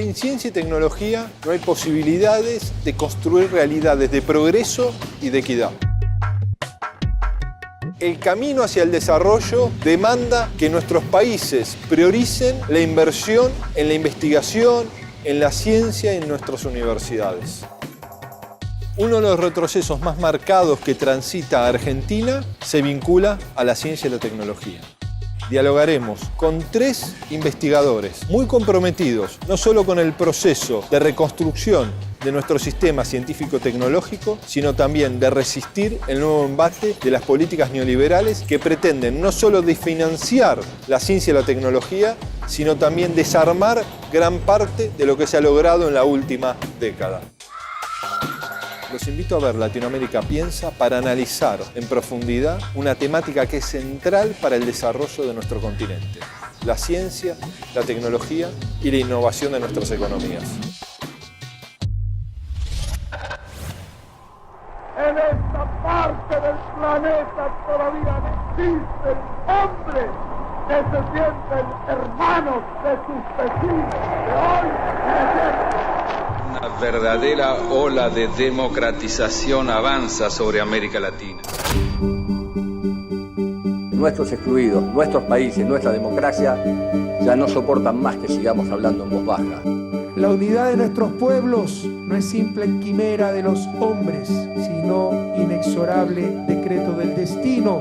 Sin ciencia y tecnología no hay posibilidades de construir realidades de progreso y de equidad. El camino hacia el desarrollo demanda que nuestros países prioricen la inversión en la investigación, en la ciencia y en nuestras universidades. Uno de los retrocesos más marcados que transita Argentina se vincula a la ciencia y la tecnología. Dialogaremos con 3 investigadores muy comprometidos, no solo con el proceso de reconstrucción de nuestro sistema científico-tecnológico, sino también de resistir el nuevo embate de las políticas neoliberales que pretenden no solo desfinanciar la ciencia y la tecnología, sino también desarmar gran parte de lo que se ha logrado en la última década. Los invito a ver Latinoamérica Piensa para analizar en profundidad una temática que es central para el desarrollo de nuestro continente: la ciencia, la tecnología y la innovación de nuestras economías. En esta parte del planeta todavía existe el hombre que se sienten hermanos de sus vecinos de hoy y de siempre. Una verdadera ola de democratización avanza sobre América Latina. Nuestros excluidos, nuestros países, nuestra democracia ya no soportan más que sigamos hablando en voz baja. La unidad de nuestros pueblos no es simple quimera de los hombres, sino inexorable decreto del destino.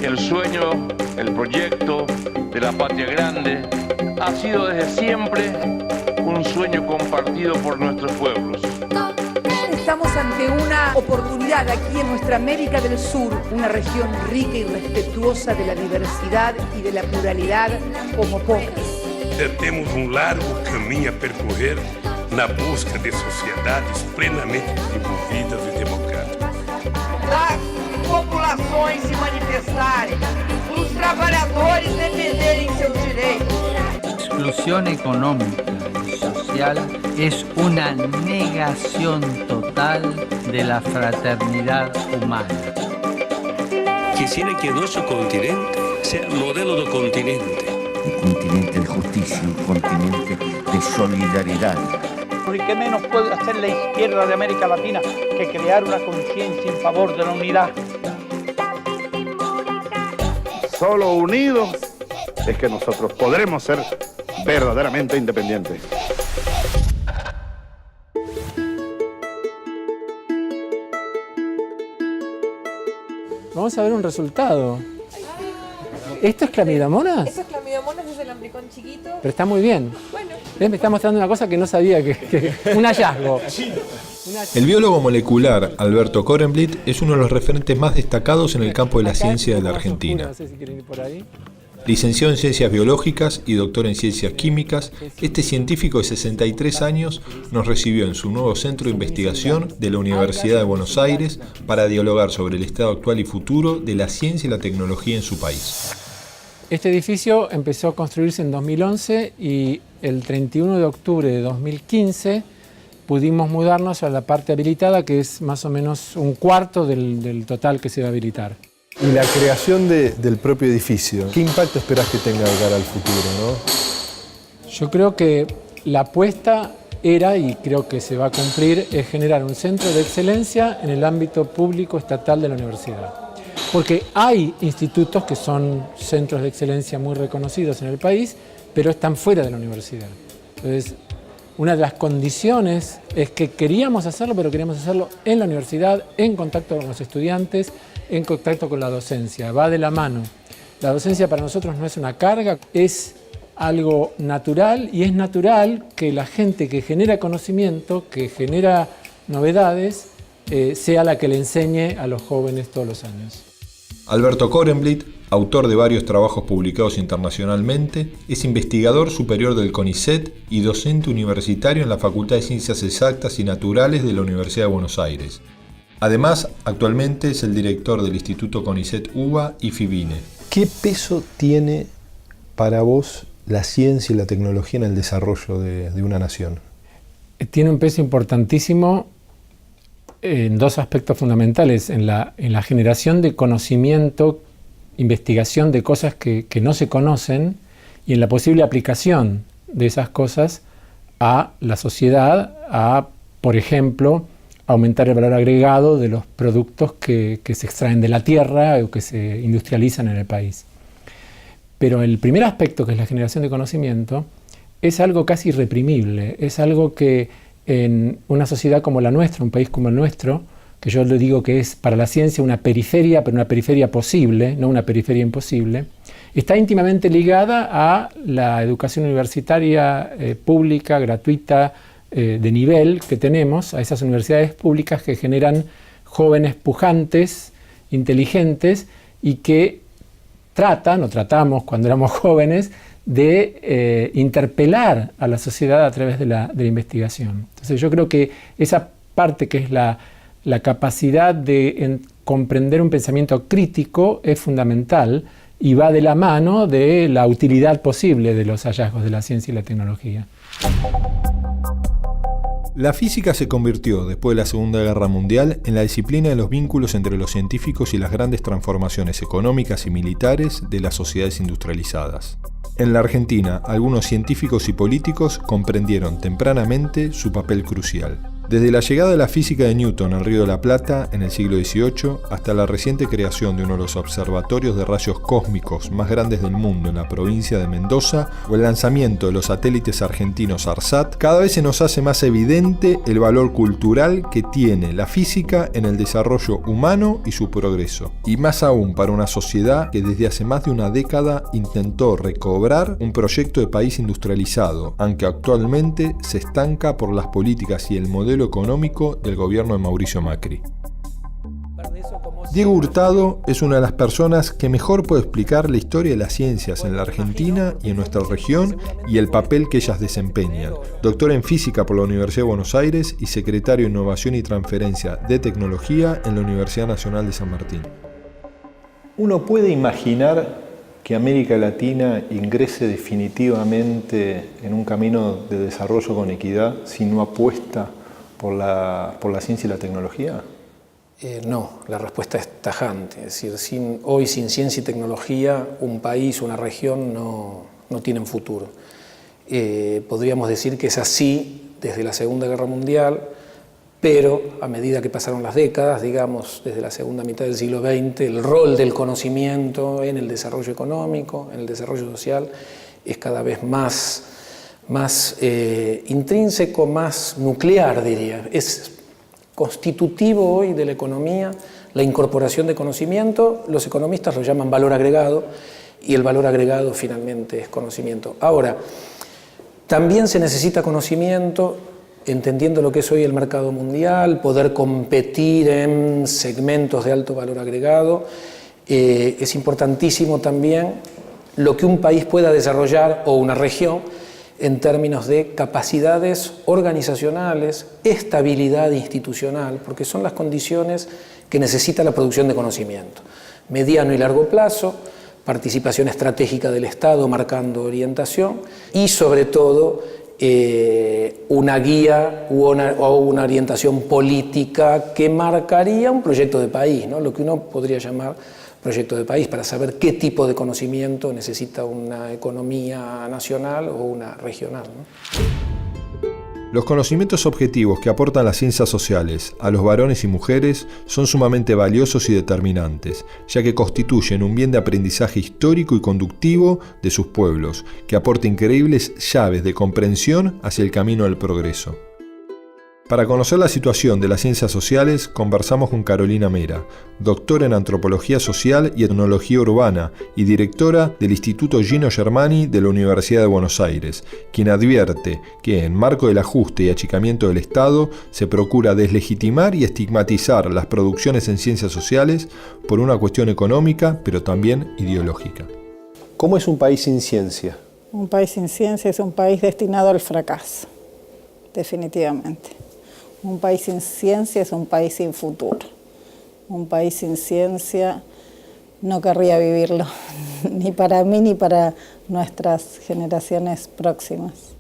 El sueño, el proyecto de la patria grande ha sido desde siempre un sueño compartido por nuestros pueblos. Estamos ante una oportunidad aquí en nuestra América del Sur, una región rica y respetuosa de la diversidad y de la pluralidad como pocas. Temos largo caminho a percorrer na busca de sociedades plenamente desenvolvidas e democráticas. As populações se manifestarem, os trabalhadores defenderem seus direitos. Exclusión económica y social es una negación total de la fraternidad humana. Quisiera que nuestro continente sea modelo de continente. Un continente de justicia, un continente de solidaridad. ¿Y qué menos puede hacer la izquierda de América Latina que crear una conciencia en favor de la unidad? Solo unidos es que nosotros podremos ser verdaderamente independientes. Vamos a ver un resultado. ¿Esto es clamidomonas? Eso es clamidomonas, es el amplicón chiquito. Pero está muy bien. Bueno. Me está mostrando una cosa que no sabía, un hallazgo. El biólogo molecular Alberto Korenblit es uno de los referentes más destacados en el campo de la ciencia de la Argentina. Licenciado en Ciencias Biológicas y doctor en Ciencias Químicas, este científico de 63 años nos recibió en su nuevo centro de investigación de la Universidad de Buenos Aires para dialogar sobre el estado actual y futuro de la ciencia y la tecnología en su país. Este edificio empezó a construirse en 2011 y el 31 de octubre de 2015 pudimos mudarnos a la parte habilitada, que es más o menos un cuarto del total que se va a habilitar. Y la creación del propio edificio, ¿qué impacto esperás que tenga de cara al futuro, no? Yo creo que la apuesta era, y creo que se va a cumplir, es generar un centro de excelencia en el ámbito público estatal de la universidad. Porque hay institutos que son centros de excelencia muy reconocidos en el país, pero están fuera de la universidad. Entonces, una de las condiciones es que queríamos hacerlo, pero queríamos hacerlo en la universidad, en contacto con los estudiantes, en contacto con la docencia, va de la mano. La docencia para nosotros no es una carga, es algo natural, y es natural que la gente que genera conocimiento, que genera novedades, sea la que le enseñe a los jóvenes todos los años. Alberto Korenblit, autor de varios trabajos publicados internacionalmente, es investigador superior del CONICET y docente universitario en la Facultad de Ciencias Exactas y Naturales de la Universidad de Buenos Aires. Además, actualmente es el director del Instituto CONICET UBA y FIBINE. ¿Qué peso tiene para vos la ciencia y la tecnología en el desarrollo de una nación? Tiene un peso importantísimo en dos aspectos fundamentales: en la generación de conocimiento, investigación de cosas que no se conocen, y en la posible aplicación de esas cosas a la sociedad, a, por ejemplo, aumentar el valor agregado de los productos que se extraen de la tierra o que se industrializan en el país. Pero el primer aspecto, que es la generación de conocimiento, es algo casi irreprimible, es algo que en una sociedad como la nuestra, un país como el nuestro, que yo le digo que es para la ciencia una periferia, pero una periferia posible, no una periferia imposible, está íntimamente ligada a la educación universitaria pública, gratuita, de nivel que tenemos, a esas universidades públicas que generan jóvenes pujantes, inteligentes y que tratamos cuando éramos jóvenes de interpelar a la sociedad a través de la investigación. Entonces yo creo que esa parte que es la capacidad de comprender un pensamiento crítico es fundamental y va de la mano de la utilidad posible de los hallazgos de la ciencia y la tecnología. La física se convirtió, después de la Segunda Guerra Mundial, en la disciplina de los vínculos entre los científicos y las grandes transformaciones económicas y militares de las sociedades industrializadas. En la Argentina, algunos científicos y políticos comprendieron tempranamente su papel crucial. Desde la llegada de la física de Newton al Río de la Plata en el siglo XVIII hasta la reciente creación de uno de los observatorios de rayos cósmicos más grandes del mundo en la provincia de Mendoza o el lanzamiento de los satélites argentinos ARSAT, cada vez se nos hace más evidente el valor cultural que tiene la física en el desarrollo humano y su progreso. Y más aún para una sociedad que desde hace más de una década intentó recobrar un proyecto de país industrializado, aunque actualmente se estanca por las políticas y el modelo económico del gobierno de Mauricio Macri. Diego Hurtado es una de las personas que mejor puede explicar la historia de las ciencias en la Argentina y en nuestra región y el papel que ellas desempeñan. Doctor en Física por la Universidad de Buenos Aires y secretario de Innovación y Transferencia de Tecnología en la Universidad Nacional de San Martín. ¿Uno puede imaginar que América Latina ingrese definitivamente en un camino de desarrollo con equidad si no apuesta por la ciencia y la tecnología? No, la respuesta es tajante. Es decir, hoy sin ciencia y tecnología un país, una región no tienen futuro. Podríamos decir que es así desde la Segunda Guerra Mundial, pero a medida que pasaron las décadas, digamos, desde la segunda mitad del siglo XX, el rol del conocimiento en el desarrollo económico, en el desarrollo social, es cada vez más intrínseco, más nuclear, diría. Es constitutivo hoy de la economía la incorporación de conocimiento. Los economistas lo llaman valor agregado y el valor agregado finalmente es conocimiento. Ahora, también se necesita conocimiento entendiendo lo que es hoy el mercado mundial, poder competir en segmentos de alto valor agregado. Es importantísimo también lo que un país pueda desarrollar o una región en términos de capacidades organizacionales, estabilidad institucional, porque son las condiciones que necesita la producción de conocimiento. Mediano y largo plazo, participación estratégica del Estado marcando orientación y sobre todo una guía o una orientación política que marcaría un proyecto de país, ¿no? Lo que uno podría llamar proyecto de país, para saber qué tipo de conocimiento necesita una economía nacional o una regional, ¿no? Los conocimientos objetivos que aportan las ciencias sociales a los varones y mujeres son sumamente valiosos y determinantes, ya que constituyen un bien de aprendizaje histórico y conductivo de sus pueblos, que aporta increíbles llaves de comprensión hacia el camino del progreso. Para conocer la situación de las ciencias sociales, conversamos con Carolina Mera, doctora en Antropología Social y Etnología Urbana y directora del Instituto Gino Germani de la Universidad de Buenos Aires, quien advierte que, en marco del ajuste y achicamiento del Estado, se procura deslegitimar y estigmatizar las producciones en ciencias sociales por una cuestión económica, pero también ideológica. ¿Cómo es un país sin ciencia? Un país sin ciencia es un país destinado al fracaso, definitivamente. Un país sin ciencia es un país sin futuro. Un país sin ciencia no querría vivirlo, ni para mí ni para nuestras generaciones próximas.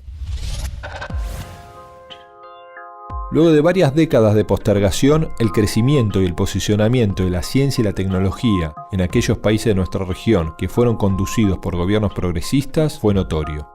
Luego de varias décadas de postergación, el crecimiento y el posicionamiento de la ciencia y la tecnología en aquellos países de nuestra región que fueron conducidos por gobiernos progresistas fue notorio.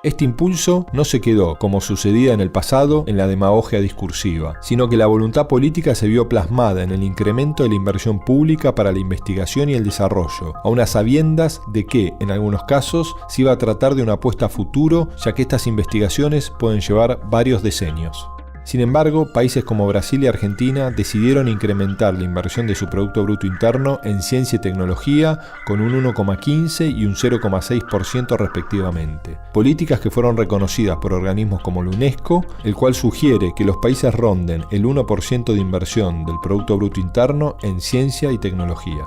Este impulso no se quedó, como sucedía en el pasado, en la demagogia discursiva, sino que la voluntad política se vio plasmada en el incremento de la inversión pública para la investigación y el desarrollo, a unas sabiendas de que, en algunos casos, se iba a tratar de una apuesta a futuro, ya que estas investigaciones pueden llevar varios decenios. Sin embargo, países como Brasil y Argentina decidieron incrementar la inversión de su Producto Bruto Interno en ciencia y tecnología con un 1,15 y un 0,6% respectivamente. Políticas que fueron reconocidas por organismos como la UNESCO, el cual sugiere que los países ronden el 1% de inversión del Producto Bruto Interno en ciencia y tecnología.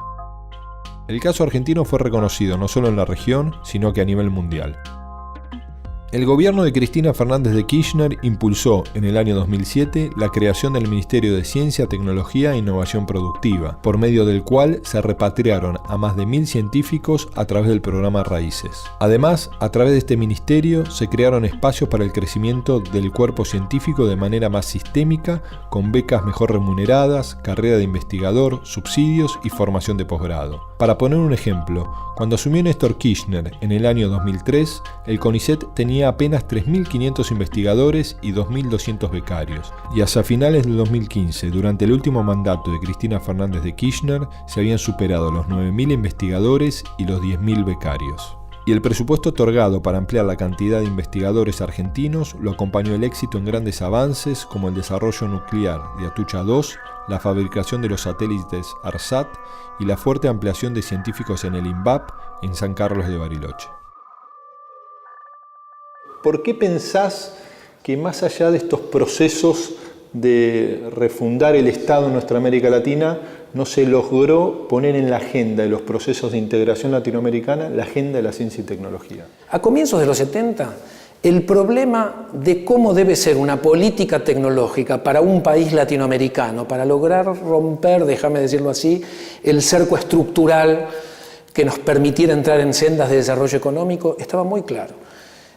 El caso argentino fue reconocido no solo en la región, sino que a nivel mundial. El gobierno de Cristina Fernández de Kirchner impulsó en el año 2007 la creación del Ministerio de Ciencia, Tecnología e Innovación Productiva, por medio del cual se repatriaron a más de 1.000 científicos a través del programa Raíces. Además, a través de este ministerio se crearon espacios para el crecimiento del cuerpo científico de manera más sistémica, con becas mejor remuneradas, carrera de investigador, subsidios y formación de posgrado. Para poner un ejemplo, cuando asumió Néstor Kirchner en el año 2003, el CONICET tenía apenas 3.500 investigadores y 2.200 becarios, y hacia finales del 2015, durante el último mandato de Cristina Fernández de Kirchner, se habían superado los 9.000 investigadores y los 10.000 becarios. Y el presupuesto otorgado para ampliar la cantidad de investigadores argentinos lo acompañó el éxito en grandes avances como el desarrollo nuclear de Atucha 2, la fabricación de los satélites ARSAT y la fuerte ampliación de científicos en el INVAP en San Carlos de Bariloche. ¿Por qué pensás que más allá de estos procesos de refundar el Estado en nuestra América Latina, no se logró poner en la agenda de los procesos de integración latinoamericana la agenda de la ciencia y tecnología? A comienzos de los 70, el problema de cómo debe ser una política tecnológica para un país latinoamericano, para lograr romper, déjame decirlo así, el cerco estructural que nos permitiera entrar en sendas de desarrollo económico, estaba muy claro.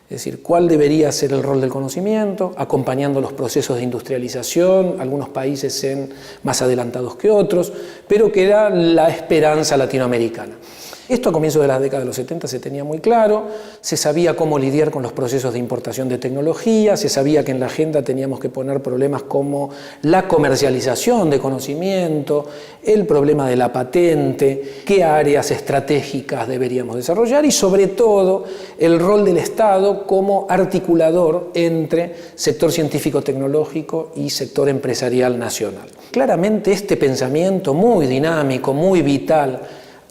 Es decir, cuál debería ser el rol del conocimiento, acompañando los procesos de industrialización, algunos países más adelantados que otros, pero que era la esperanza latinoamericana. Esto a comienzos de la década de los 70 se tenía muy claro, se sabía cómo lidiar con los procesos de importación de tecnología, se sabía que en la agenda teníamos que poner problemas como la comercialización de conocimiento, el problema de la patente, qué áreas estratégicas deberíamos desarrollar y sobre todo el rol del Estado como articulador entre sector científico-tecnológico y sector empresarial nacional. Claramente este pensamiento muy dinámico, muy vital,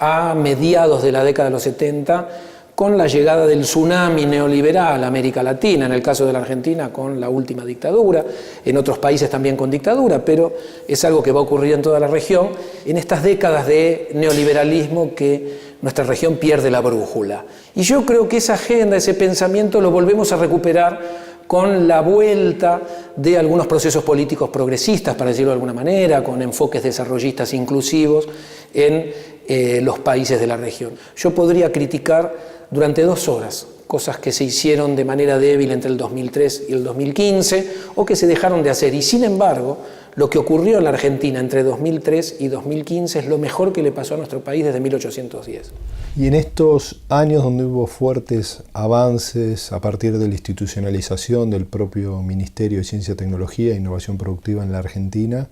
a mediados de la década de los 70, con la llegada del tsunami neoliberal a América Latina, en el caso de la Argentina con la última dictadura, en otros países también con dictadura, pero es algo que va a ocurrir en toda la región, en estas décadas de neoliberalismo que nuestra región pierde la brújula. Y yo creo que esa agenda, ese pensamiento lo volvemos a recuperar con la vuelta de algunos procesos políticos progresistas, para decirlo de alguna manera, con enfoques desarrollistas inclusivos en los países de la región. Yo podría criticar durante 2 horas cosas que se hicieron de manera débil entre el 2003 y el 2015 o que se dejaron de hacer. Y sin embargo, lo que ocurrió en la Argentina entre 2003 y 2015 es lo mejor que le pasó a nuestro país desde 1810. Y en estos años donde hubo fuertes avances a partir de la institucionalización del propio Ministerio de Ciencia, Tecnología e Innovación Productiva en la Argentina,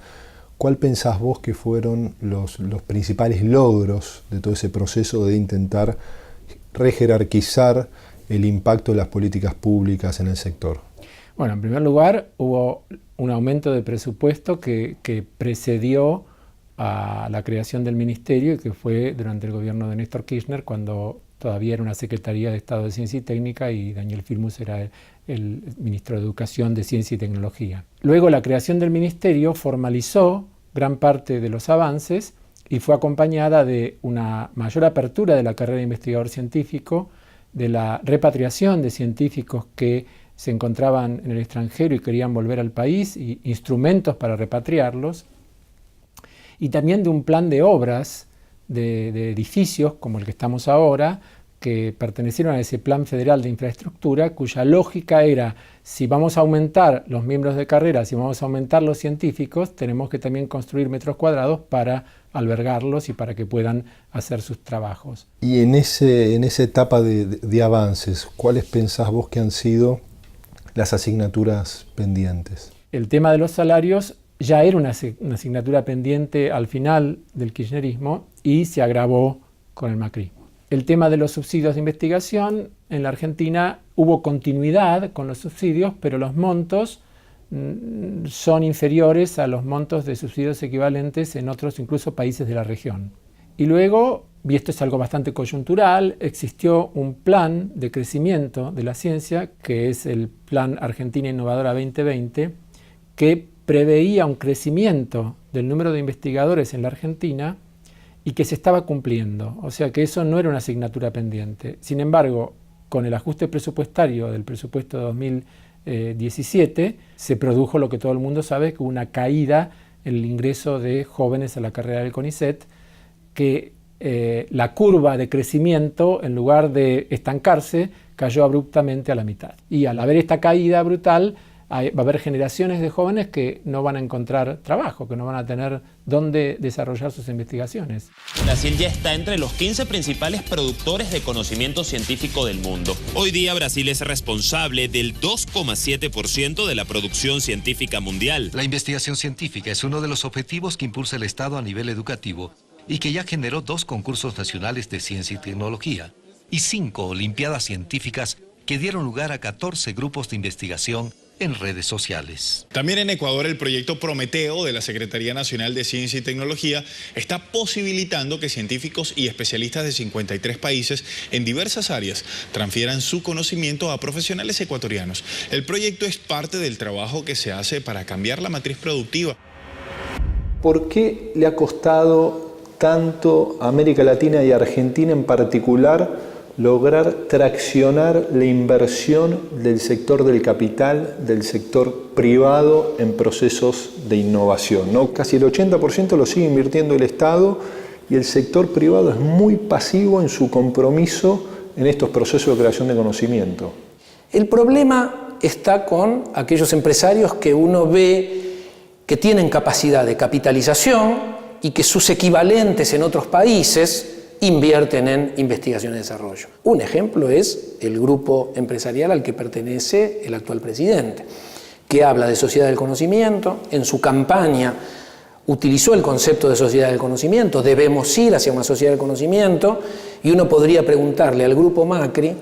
¿cuál pensás vos que fueron los principales logros de todo ese proceso de intentar rejerarquizar el impacto de las políticas públicas en el sector? Bueno, en primer lugar, hubo un aumento de presupuesto que precedió a la creación del ministerio y que fue durante el gobierno de Néstor Kirchner, cuando todavía era una Secretaría de Estado de Ciencia y Técnica y Daniel Filmus era el ministro de Educación de Ciencia y Tecnología. Luego la creación del ministerio formalizó gran parte de los avances y fue acompañada de una mayor apertura de la carrera de investigador científico, de la repatriación de científicos que se encontraban en el extranjero y querían volver al país, y instrumentos para repatriarlos, y también de un plan de obras de edificios como el que estamos ahora, que pertenecieron a ese Plan Federal de Infraestructura, cuya lógica era, si vamos a aumentar los miembros de carrera, si vamos a aumentar los científicos, tenemos que también construir metros cuadrados para albergarlos y para que puedan hacer sus trabajos. Y en esa etapa de avances, ¿cuáles pensás vos que han sido las asignaturas pendientes? El tema de los salarios ya era una asignatura pendiente al final del kirchnerismo y se agravó con el macrismo. El tema de los subsidios de investigación, en la Argentina hubo continuidad con los subsidios, pero los montos son inferiores a los montos de subsidios equivalentes en otros incluso países de la región. Y luego, y esto es algo bastante coyuntural, existió un plan de crecimiento de la ciencia, que es el Plan Argentina Innovadora 2020, que preveía un crecimiento del número de investigadores en la Argentina y que se estaba cumpliendo. O sea que eso no era una asignatura pendiente. Sin embargo, con el ajuste presupuestario del presupuesto de 2017, se produjo lo que todo el mundo sabe, que hubo una caída en el ingreso de jóvenes a la carrera del CONICET, que la curva de crecimiento, en lugar de estancarse, cayó abruptamente a la mitad. Y al haber esta caída brutal, va a haber generaciones de jóvenes que no van a encontrar trabajo, que no van a tener dónde desarrollar sus investigaciones. Brasil ya está entre los 15 principales productores de conocimiento científico del mundo. Hoy día Brasil es responsable del 2,7% de la producción científica mundial. La investigación científica es uno de los objetivos que impulsa el Estado a nivel educativo y que ya generó 2 concursos nacionales de ciencia y tecnología y 5 olimpiadas científicas que dieron lugar a 14 grupos de investigación en redes sociales. También en Ecuador el proyecto Prometeo de la Secretaría Nacional de Ciencia y Tecnología está posibilitando que científicos y especialistas de 53 países en diversas áreas transfieran su conocimiento a profesionales ecuatorianos. El proyecto es parte del trabajo que se hace para cambiar la matriz productiva. ¿Por qué le ha costado tanto a América Latina y a Argentina en particular lograr traccionar la inversión del sector del capital, del sector privado en procesos de innovación, ¿no? Casi el 80% lo sigue invirtiendo el Estado y el sector privado es muy pasivo en su compromiso en estos procesos de creación de conocimiento. El problema está con aquellos empresarios que uno ve que tienen capacidad de capitalización y que sus equivalentes en otros países invierten en investigación y desarrollo. Un ejemplo es el grupo empresarial al que pertenece el actual presidente, que habla de sociedad del conocimiento. En su campaña utilizó el concepto de sociedad del conocimiento, debemos ir hacia una sociedad del conocimiento, y uno podría preguntarle al grupo Macri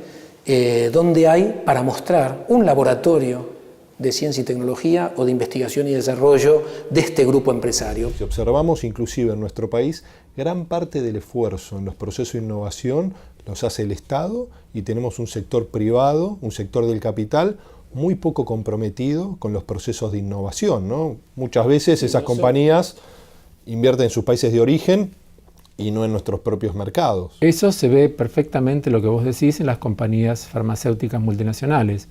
dónde hay para mostrar un laboratorio de ciencia y tecnología o de investigación y desarrollo de este grupo empresario. Si observamos inclusive en nuestro país, gran parte del esfuerzo en los procesos de innovación los hace el Estado y tenemos un sector privado, un sector del capital muy poco comprometido con los procesos de innovación, ¿no? Muchas veces esas compañías invierten en sus países de origen y no en nuestros propios mercados. Eso se ve perfectamente, lo que vos decís, en las compañías farmacéuticas multinacionales.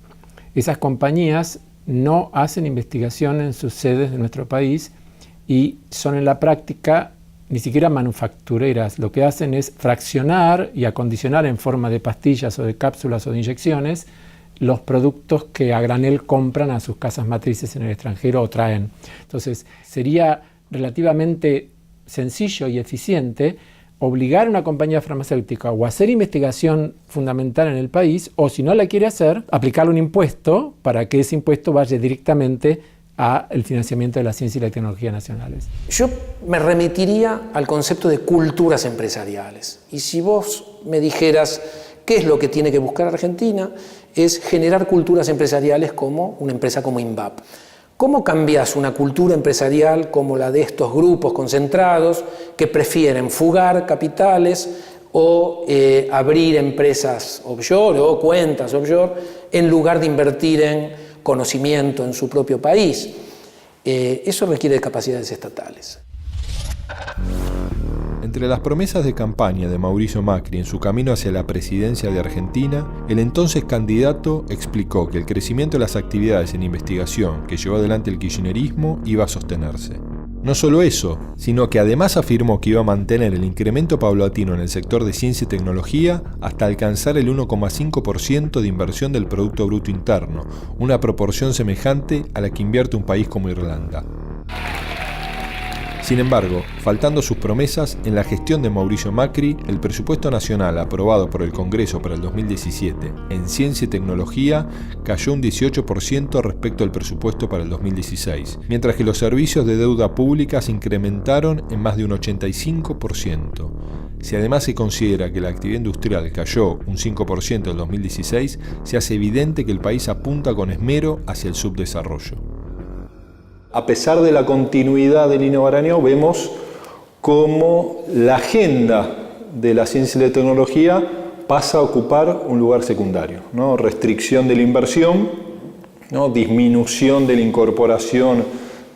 Esas compañías no hacen investigación en sus sedes de nuestro país y son en la práctica ni siquiera manufactureras. Lo que hacen es fraccionar y acondicionar en forma de pastillas o de cápsulas o de inyecciones los productos que a granel compran a sus casas matrices en el extranjero o traen. Entonces, sería relativamente sencillo y eficiente obligar a una compañía farmacéutica o a hacer investigación fundamental en el país, o si no la quiere hacer, aplicarle un impuesto para que ese impuesto vaya directamente al financiamiento de la ciencia y la tecnología nacionales. Yo me remitiría al concepto de culturas empresariales. Y si vos me dijeras qué es lo que tiene que buscar Argentina, es generar culturas empresariales como una empresa como INVAP. ¿Cómo cambias una cultura empresarial como la de estos grupos concentrados que prefieren fugar capitales o abrir empresas offshore o cuentas offshore en lugar de invertir en conocimiento en su propio país? Eso requiere de capacidades estatales. Entre las promesas de campaña de Mauricio Macri en su camino hacia la presidencia de Argentina, el entonces candidato explicó que el crecimiento de las actividades en investigación que llevó adelante el kirchnerismo iba a sostenerse. No solo eso, sino que además afirmó que iba a mantener el incremento paulatino en el sector de ciencia y tecnología hasta alcanzar el 1,5% de inversión del Producto Bruto Interno, una proporción semejante a la que invierte un país como Irlanda. Sin embargo, faltando sus promesas, en la gestión de Mauricio Macri, el presupuesto nacional aprobado por el Congreso para el 2017 en ciencia y tecnología cayó un 18% respecto al presupuesto para el 2016, mientras que los servicios de deuda pública se incrementaron en más de un 85%. Si además se considera que la actividad industrial cayó un 5% en 2016, se hace evidente que el país apunta con esmero hacia el subdesarrollo. A pesar de la continuidad de Lino Barañao, vemos cómo la agenda de la ciencia y la tecnología pasa a ocupar un lugar secundario, ¿no? Restricción de la inversión, ¿no? Disminución de la incorporación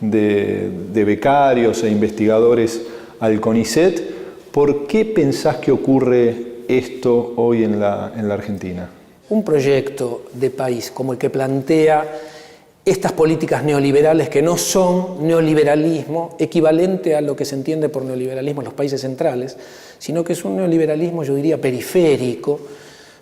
de becarios e investigadores al CONICET. ¿Por qué pensás que ocurre esto hoy en la Argentina? Un proyecto de país como el que plantea estas políticas neoliberales, que no son neoliberalismo equivalente a lo que se entiende por neoliberalismo en los países centrales, sino que es un neoliberalismo, yo diría, periférico,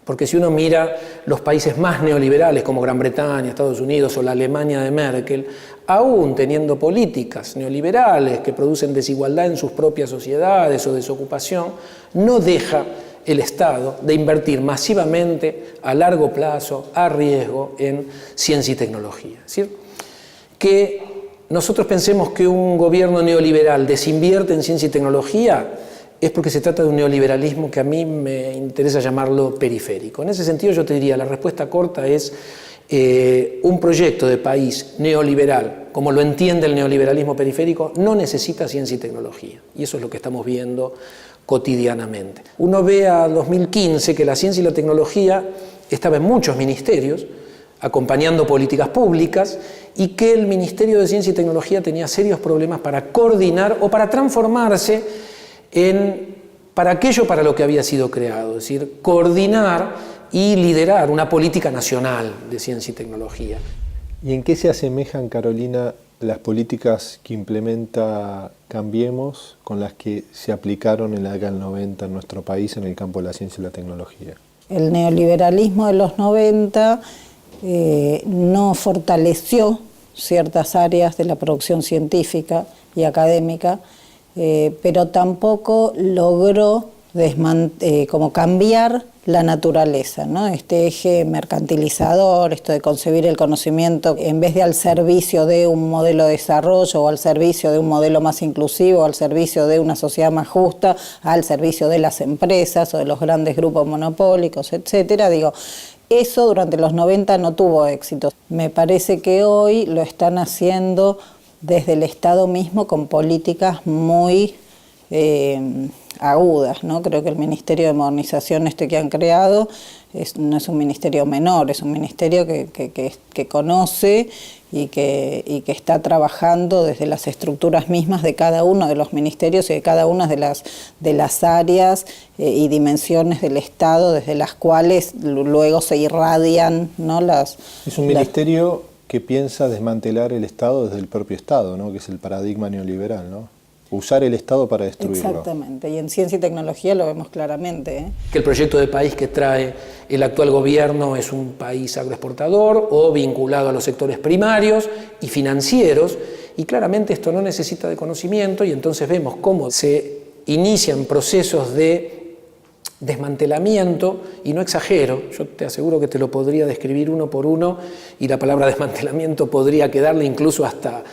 porque si uno mira los países más neoliberales como Gran Bretaña, Estados Unidos o la Alemania de Merkel, aún teniendo políticas neoliberales que producen desigualdad en sus propias sociedades o desocupación, no deja el Estado de invertir masivamente a largo plazo, a riesgo, en ciencia y tecnología. Es decir, que nosotros pensemos que un gobierno neoliberal desinvierte en ciencia y tecnología es porque se trata de un neoliberalismo que a mí me interesa llamarlo periférico. En ese sentido yo te diría, la respuesta corta es un proyecto de país neoliberal, como lo entiende el neoliberalismo periférico, no necesita ciencia y tecnología. Y eso es lo que estamos viendo cotidianamente. Uno ve a 2015 que la ciencia y la tecnología estaba en muchos ministerios, acompañando políticas públicas, y que el Ministerio de Ciencia y Tecnología tenía serios problemas para coordinar o para transformarse para aquello para lo que había sido creado, es decir, coordinar y liderar una política nacional de ciencia y tecnología. ¿Y en qué se asemejan, Carolina, las políticas que implementa Cambiemos con las que se aplicaron en la década del 90 en nuestro país en el campo de la ciencia y la tecnología? El neoliberalismo de los 90 no fortaleció ciertas áreas de la producción científica y académica, pero tampoco logró como cambiar la naturaleza, ¿no? Este eje mercantilizador, esto de concebir el conocimiento en vez de al servicio de un modelo de desarrollo o al servicio de un modelo más inclusivo, al servicio de una sociedad más justa, al servicio de las empresas o de los grandes grupos monopólicos, etcétera. Digo, eso durante los 90 no tuvo éxito. Me parece que hoy lo están haciendo desde el Estado mismo con políticas muy agudas, ¿no? Creo que el Ministerio de Modernización que han creado no es un ministerio menor, es un ministerio que conoce y que está trabajando desde las estructuras mismas de cada uno de los ministerios y de cada una de las áreas y dimensiones del Estado desde las cuales luego se irradian, ¿no? Es un ministerio que piensa desmantelar el Estado desde el propio Estado, ¿no? Que es el paradigma neoliberal, ¿no? Usar el Estado para destruirlo. Exactamente, y en ciencia y tecnología lo vemos claramente. Que el proyecto de país que trae el actual gobierno es un país agroexportador o vinculado a los sectores primarios y financieros, y claramente esto no necesita de conocimiento, y entonces vemos cómo se inician procesos de desmantelamiento, y no exagero, yo te aseguro que te lo podría describir uno por uno, y la palabra desmantelamiento podría quedarle incluso hasta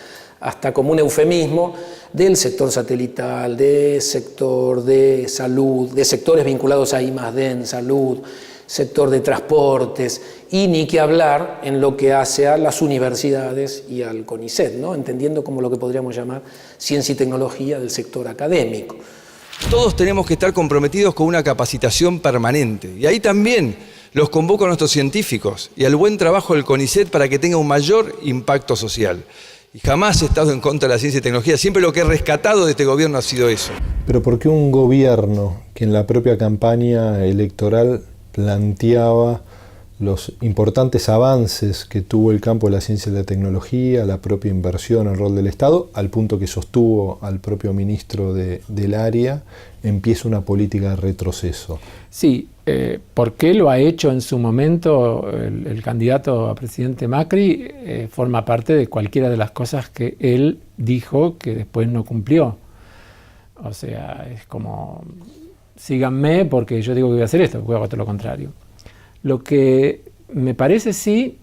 como un eufemismo, del sector satelital, del sector de salud, de sectores vinculados a I+D en salud, sector de transportes, y ni que hablar en lo que hace a las universidades y al CONICET, ¿no? Entendiendo como lo que podríamos llamar ciencia y tecnología del sector académico. Todos tenemos que estar comprometidos con una capacitación permanente, y ahí también los convoco a nuestros científicos y al buen trabajo del CONICET para que tenga un mayor impacto social. Y jamás he estado en contra de la ciencia y tecnología, siempre lo que he rescatado de este gobierno ha sido eso. Pero ¿por qué un gobierno que en la propia campaña electoral planteaba los importantes avances que tuvo el campo de la ciencia y la tecnología, la propia inversión, el rol del Estado, al punto que sostuvo al propio ministro del área, empieza una política de retroceso. Sí, porque lo ha hecho en su momento el candidato a presidente Macri, forma parte de cualquiera de las cosas que él dijo que después no cumplió. O sea, es como, síganme porque yo digo que voy a hacer esto, voy a hacer lo contrario. Lo que me parece sí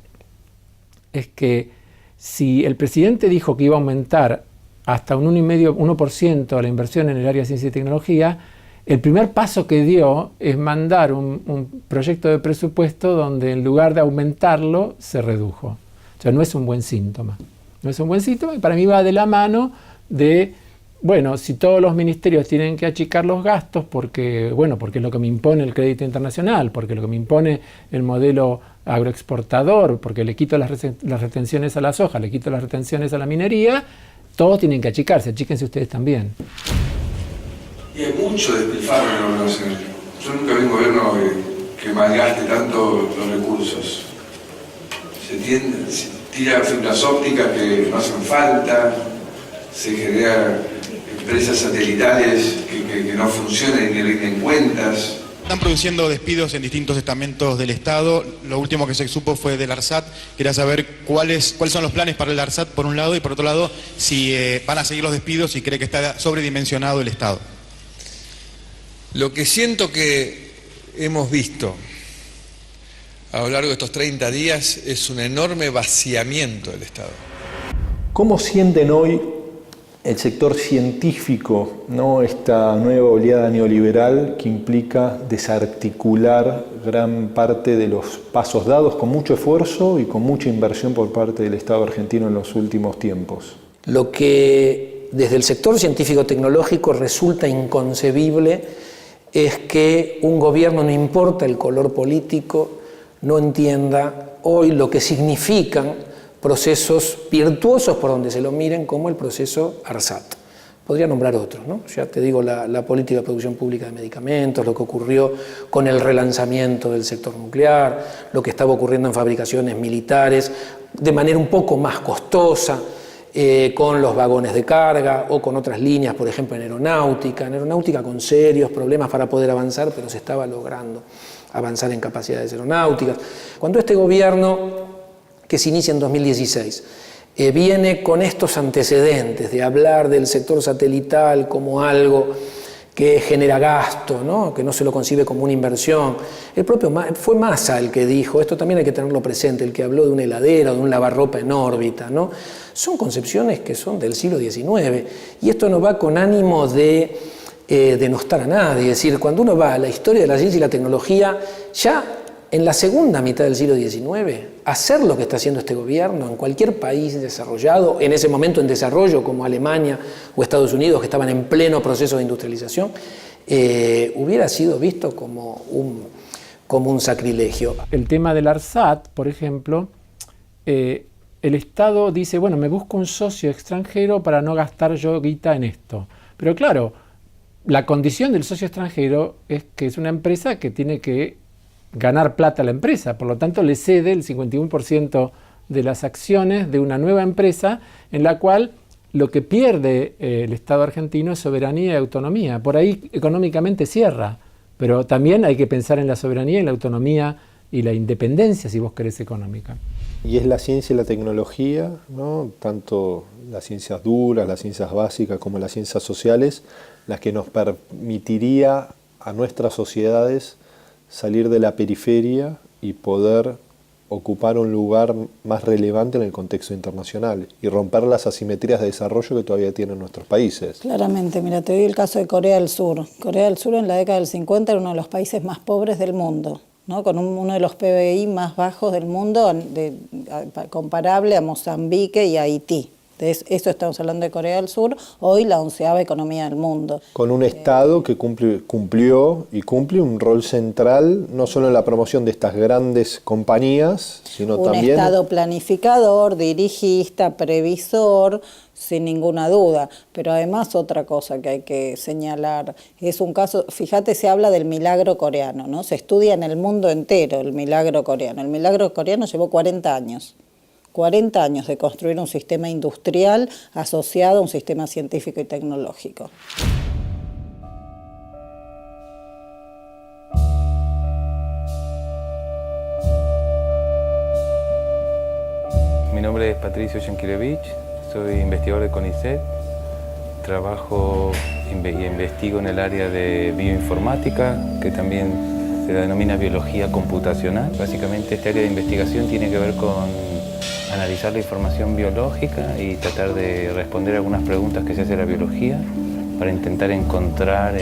es que si el presidente dijo que iba a aumentar hasta un 1% la inversión en el área de ciencia y tecnología, el primer paso que dio es mandar un proyecto de presupuesto donde en lugar de aumentarlo, se redujo. O sea, no es un buen síntoma. No es un buen síntoma y para mí va de la mano de, bueno, si todos los ministerios tienen que achicar los gastos porque es lo que me impone el crédito internacional, porque es lo que me impone el modelo agroexportador, porque le quito las retenciones a la soja, le quito las retenciones a la minería, todos tienen que achicarse, achíquense ustedes también. Y hay mucho despilfarro en la organización. Yo nunca vi un gobierno que malgaste tanto los recursos. Se tira fibras ópticas que no hacen falta, se generan empresas satelitales que no funcionan y que rinden cuentas. Están produciendo despidos en distintos estamentos del Estado. Lo último que se supo fue del ARSAT. Quería saber cuáles son los planes para el ARSAT, por un lado, y por otro lado, si van a seguir los despidos y cree que está sobredimensionado el Estado. Lo que siento que hemos visto a lo largo de estos 30 días es un enorme vaciamiento del Estado. ¿Cómo sienten hoy el sector científico, ¿no?, esta nueva oleada neoliberal que implica desarticular gran parte de los pasos dados con mucho esfuerzo y con mucha inversión por parte del Estado argentino en los últimos tiempos? Lo que desde el sector científico-tecnológico resulta inconcebible es que un gobierno, no importa el color político, no entienda hoy lo que significan procesos virtuosos por donde se lo miren, como el proceso ARSAT. Podría nombrar otros, ¿no? Ya te digo, la política de producción pública de medicamentos, lo que ocurrió con el relanzamiento del sector nuclear, lo que estaba ocurriendo en fabricaciones militares de manera un poco más costosa, con los vagones de carga o con otras líneas, por ejemplo en aeronáutica con serios problemas para poder avanzar, pero se estaba logrando avanzar en capacidades aeronáuticas. Cuando este gobierno, que se inicia en 2016, viene con estos antecedentes de hablar del sector satelital como algo que genera gasto, ¿no?, que no se lo concibe como una inversión. Fue Massa el que dijo, esto también hay que tenerlo presente, el que habló de una heladera, de un lavarropa en órbita, ¿no? Son concepciones que son del siglo XIX y esto no va con ánimo de denostar a nadie. Es decir, cuando uno va a la historia de la ciencia y la tecnología, ya en la segunda mitad del siglo XIX, hacer lo que está haciendo este gobierno en cualquier país desarrollado, en ese momento en desarrollo como Alemania o Estados Unidos, que estaban en pleno proceso de industrialización, hubiera sido visto como un sacrilegio. El tema del ARSAT, por ejemplo, el Estado dice, bueno, me busco un socio extranjero para no gastar yo guita en esto. Pero claro, la condición del socio extranjero es que es una empresa que tiene que ganar plata a la empresa, por lo tanto le cede el 51% de las acciones de una nueva empresa en la cual lo que pierde el Estado argentino es soberanía y autonomía. Por ahí económicamente cierra, pero también hay que pensar en la soberanía y la autonomía y la independencia, si vos querés, económica. Y es la ciencia y la tecnología, ¿no?, tanto las ciencias duras, las ciencias básicas como las ciencias sociales, las que nos permitiría a nuestras sociedades salir de la periferia y poder ocupar un lugar más relevante en el contexto internacional y romper las asimetrías de desarrollo que todavía tienen nuestros países. Claramente, mira, te doy el caso de Corea del Sur. Corea del Sur en la década del 50 era uno de los países más pobres del mundo, ¿no?, con uno de los PBI más bajos del mundo, comparable a Mozambique y a Haití, Eso estamos hablando de Corea del Sur, hoy la 11ª economía del mundo. Con un Estado que cumplió y cumple un rol central, no solo en la promoción de estas grandes compañías, sino también... Un Estado planificador, dirigista, previsor, sin ninguna duda. Pero además otra cosa que hay que señalar, es un caso, fíjate, se habla del milagro coreano, ¿no? Se estudia en el mundo entero el milagro coreano. El milagro coreano llevó 40 años. 40 años de construir un sistema industrial asociado a un sistema científico y tecnológico. Mi nombre es Patricio Yankelevich, soy investigador de CONICET, trabajo y investigo en el área de bioinformática, que también se denomina biología computacional. Básicamente este área de investigación tiene que ver con analizar la información biológica y tratar de responder algunas preguntas que se hace la biología para intentar encontrar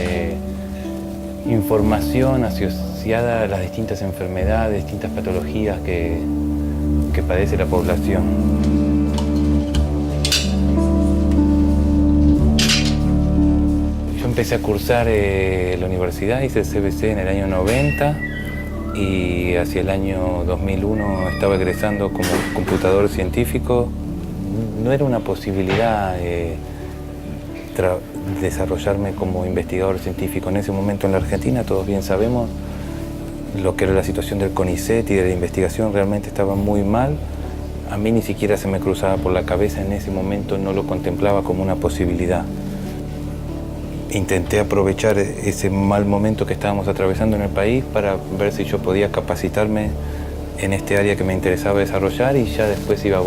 información asociada a las distintas enfermedades, distintas patologías que padece la población. Yo empecé a cursar la universidad, hice el CBC en el año 90 y hacia el año 2001 estaba egresando como computador científico. No era una posibilidad desarrollarme como investigador científico. En ese momento en la Argentina, todos bien sabemos, lo que era la situación del CONICET y de la investigación realmente estaba muy mal. A mí ni siquiera se me cruzaba por la cabeza en ese momento, no lo contemplaba como una posibilidad. Intenté aprovechar ese mal momento que estábamos atravesando en el país para ver si yo podía capacitarme en este área que me interesaba desarrollar y ya después iba a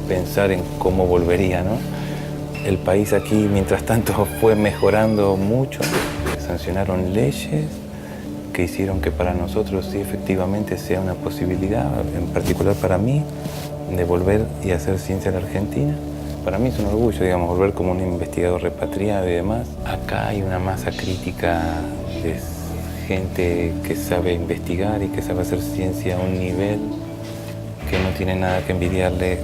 pensar en cómo volvería, ¿no? El país aquí, mientras tanto, fue mejorando mucho. Sancionaron leyes que hicieron que para nosotros sí efectivamente sea una posibilidad, en particular para mí, de volver y hacer ciencia en la Argentina. Para mí es un orgullo, digamos, volver como un investigador repatriado y demás. Acá hay una masa crítica de gente que sabe investigar y que sabe hacer ciencia a un nivel que no tiene nada que envidiarle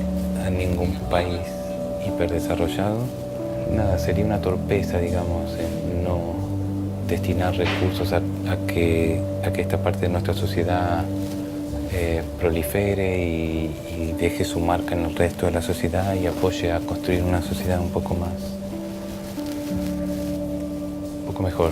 a ningún país hiperdesarrollado. Nada, sería una torpeza, digamos, no destinar recursos a que esta parte de nuestra sociedad prolifere y deje su marca en el resto de la sociedad y apoye a construir una sociedad un poco mejor.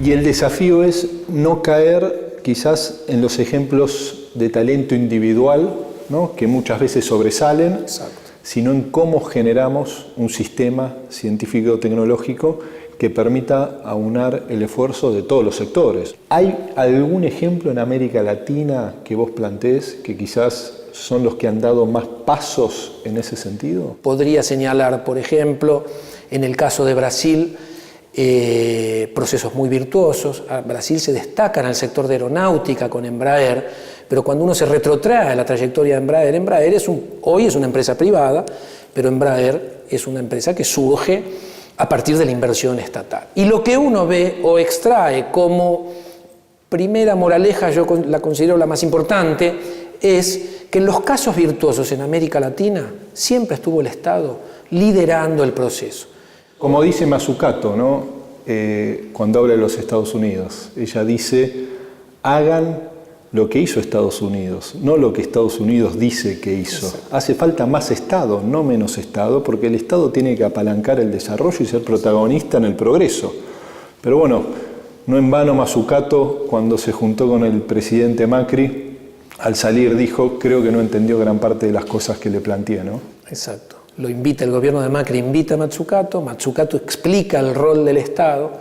Y el desafío es no caer quizás en los ejemplos de talento individual, ¿no?, que muchas veces sobresalen. Exacto. Sino en cómo generamos un sistema científico-tecnológico que permita aunar el esfuerzo de todos los sectores. ¿Hay algún ejemplo en América Latina que vos plantees que quizás son los que han dado más pasos en ese sentido? Podría señalar, por ejemplo, en el caso de Brasil, procesos muy virtuosos. Brasil se destaca en el sector de aeronáutica con Embraer, pero cuando uno se retrotrae a la trayectoria de Embraer, hoy es una empresa privada, pero Embraer es una empresa que surge a partir de la inversión estatal. Y lo que uno ve o extrae como primera moraleja, yo la considero la más importante, es que en los casos virtuosos en América Latina siempre estuvo el Estado liderando el proceso. Como dice Mazzucato, ¿no?, cuando habla de los Estados Unidos, ella dice, hagan lo que hizo Estados Unidos, no lo que Estados Unidos dice que hizo. Exacto. Hace falta más Estado, no menos Estado, porque el Estado tiene que apalancar el desarrollo y ser protagonista en el progreso. Pero bueno, no en vano Mazzucato, cuando se juntó con el presidente Macri, al salir dijo, creo que no entendió gran parte de las cosas que le planteé, ¿no? Exacto. Lo invita, el gobierno de Macri invita a Mazzucato, Mazzucato explica el rol del Estado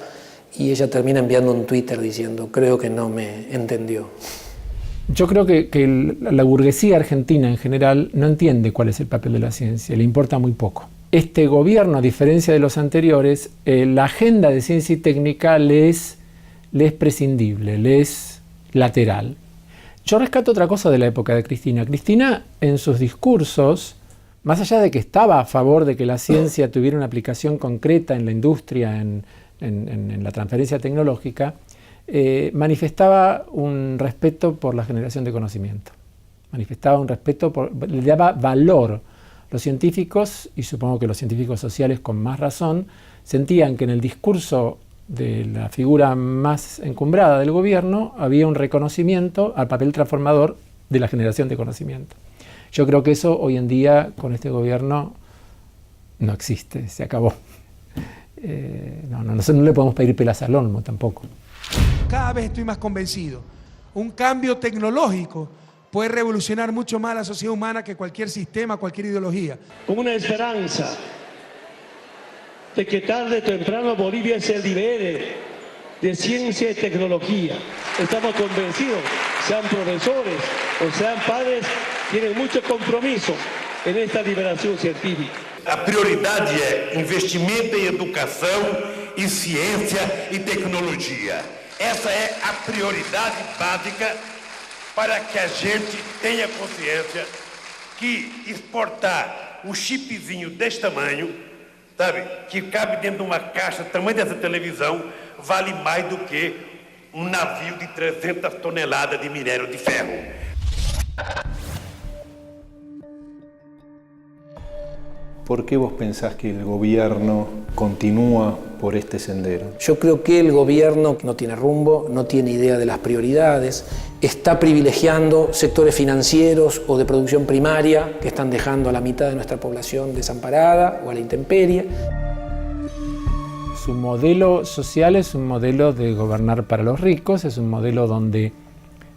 y ella termina enviando un Twitter diciendo, creo que no me entendió. Yo creo que la burguesía argentina en general no entiende cuál es el papel de la ciencia, le importa muy poco. Este gobierno, a diferencia de los anteriores, la agenda de ciencia y técnica le es prescindible, le es lateral. Yo rescato otra cosa de la época de Cristina. Cristina, en sus discursos, más allá de que estaba a favor de que la ciencia tuviera una aplicación concreta en la industria, en la transferencia tecnológica, manifestaba un respeto por la generación de conocimiento. Manifestaba un respeto, le daba valor Los científicos, y supongo que los científicos sociales con más razón, sentían que en el discurso de la figura más encumbrada del gobierno había un reconocimiento al papel transformador de la generación de conocimiento. Yo creo que eso hoy en día con este gobierno no existe, se acabó. No le podemos pedir pelas al olmo tampoco. Cada vez estoy más convencido. Un cambio tecnológico puede revolucionar mucho más la sociedad humana que cualquier sistema, cualquier ideología. Con una esperanza de que tarde o temprano Bolivia se libere de ciencia y tecnología. Estamos convencidos, sean profesores o sean padres, tienen mucho compromiso en esta liberación científica. A prioridade é investimento em educação, em ciência e tecnologia. Essa é a prioridade básica para que a gente tenha consciência que exportar um chipzinho desse tamanho, sabe, que cabe dentro de uma caixa do tamanho dessa televisão, vale mais do que um navio de 300 toneladas de minério de ferro. ¿Por qué vos pensás que el gobierno continúa por este sendero? Yo creo que el gobierno no tiene rumbo, no tiene idea de las prioridades, está privilegiando sectores financieros o de producción primaria que están dejando a la mitad de nuestra población desamparada o a la intemperie. Su modelo social es un modelo de gobernar para los ricos, es un modelo donde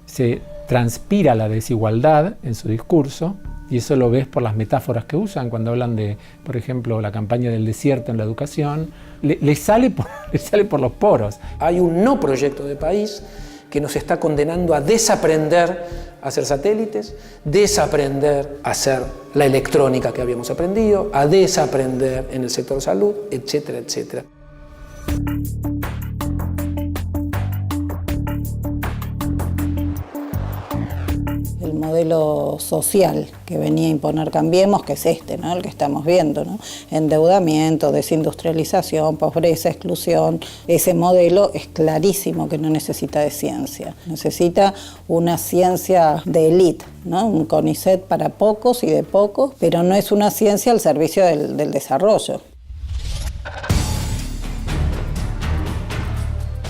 se transpira la desigualdad en su discurso. Y eso lo ves por las metáforas que usan cuando hablan de, por ejemplo, la campaña del desierto en la educación. Le sale por los poros. Hay un no proyecto de país que nos está condenando a desaprender a hacer satélites, desaprender a hacer la electrónica que habíamos aprendido, a desaprender en el sector salud, etcétera, etcétera. El modelo social que venía a imponer Cambiemos, que es este, ¿no? El que estamos viendo, ¿no? Endeudamiento, desindustrialización, pobreza, exclusión. Ese modelo es clarísimo que no necesita de ciencia. Necesita una ciencia de élite, ¿no? Un CONICET para pocos y de pocos, pero no es una ciencia al servicio del desarrollo.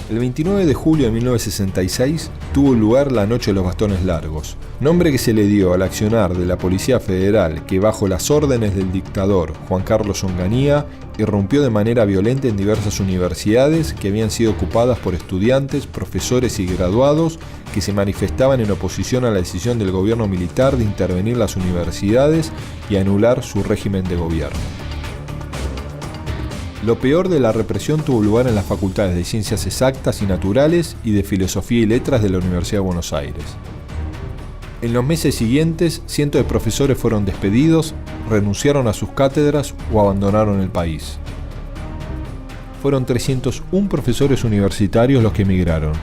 El 29 de julio de 1966 tuvo lugar la Noche de los Bastones Largos, nombre que se le dio al accionar de la Policía Federal que, bajo las órdenes del dictador Juan Carlos Onganía, irrumpió de manera violenta en diversas universidades que habían sido ocupadas por estudiantes, profesores y graduados que se manifestaban en oposición a la decisión del gobierno militar de intervenir las universidades y anular su régimen de gobierno. Lo peor de la represión tuvo lugar en las facultades de Ciencias Exactas y Naturales y de Filosofía y Letras de la Universidad de Buenos Aires. En los meses siguientes, cientos de profesores fueron despedidos, renunciaron a sus cátedras o abandonaron el país. Fueron 301 profesores universitarios los que emigraron.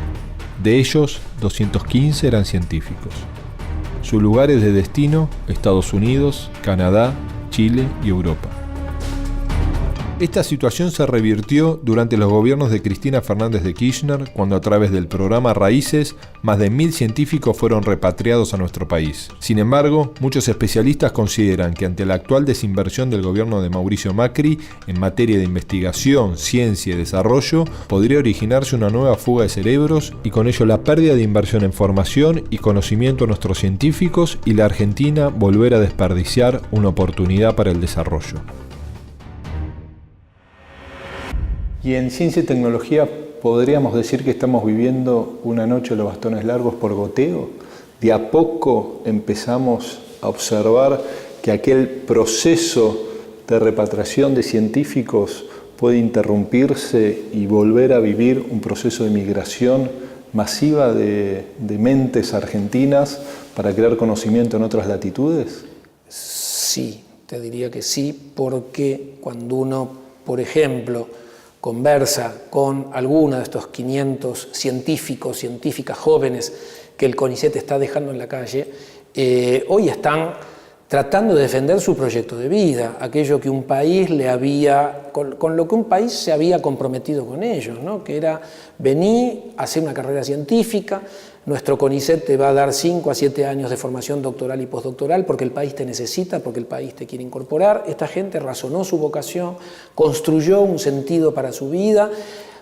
De ellos, 215 eran científicos. Sus lugares de destino, Estados Unidos, Canadá, Chile y Europa. Esta situación se revirtió durante los gobiernos de Cristina Fernández de Kirchner, cuando a través del programa Raíces, más de 1000 científicos fueron repatriados a nuestro país. Sin embargo, muchos especialistas consideran que ante la actual desinversión del gobierno de Mauricio Macri en materia de investigación, ciencia y desarrollo, podría originarse una nueva fuga de cerebros y con ello la pérdida de inversión en formación y conocimiento a nuestros científicos y la Argentina volver a desperdiciar una oportunidad para el desarrollo. Y en ciencia y tecnología podríamos decir que estamos viviendo una noche de los bastones largos por goteo. De a poco empezamos a observar que aquel proceso de repatriación de científicos puede interrumpirse y volver a vivir un proceso de migración masiva de mentes argentinas para crear conocimiento en otras latitudes. Sí, te diría que sí, porque cuando uno, por ejemplo, conversa con alguna de estos 500 científicos, científicas jóvenes que el CONICET está dejando en la calle, hoy están tratando de defender su proyecto de vida, aquello que un país le había, con lo que un país se había comprometido con ellos, ¿no? Que era venir a hacer una carrera científica, nuestro CONICET te va a dar 5 a 7 años de formación doctoral y postdoctoral porque el país te necesita, porque el país te quiere incorporar. Esta gente razonó su vocación, construyó un sentido para su vida,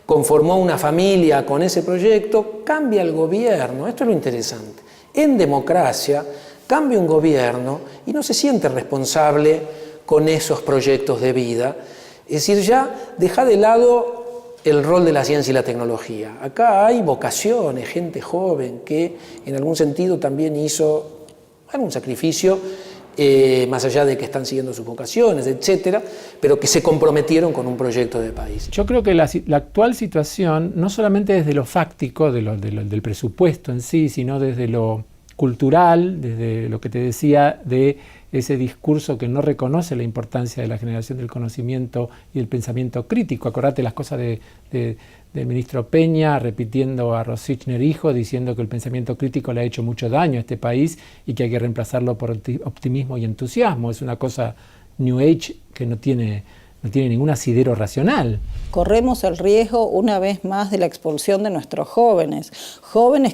conformó una familia con ese proyecto, cambia el gobierno, esto es lo interesante. En democracia cambia un gobierno y no se siente responsable con esos proyectos de vida. Es decir, ya deja de lado el rol de la ciencia y la tecnología. Acá hay vocaciones, gente joven que en algún sentido también hizo algún sacrificio, más allá de que están siguiendo sus vocaciones, etcétera, pero que se comprometieron con un proyecto de país. Yo creo que la actual situación, no solamente desde lo fáctico, del presupuesto en sí, sino desde lo cultural, desde lo que te decía de ese discurso que no reconoce la importancia de la generación del conocimiento y el pensamiento crítico. Acordate las cosas del ministro Peña repitiendo a Rosichner hijo, diciendo que el pensamiento crítico le ha hecho mucho daño a este país y que hay que reemplazarlo por optimismo y entusiasmo. Es una cosa New Age que no tiene ningún asidero racional. Corremos el riesgo una vez más de la expulsión de nuestros jóvenes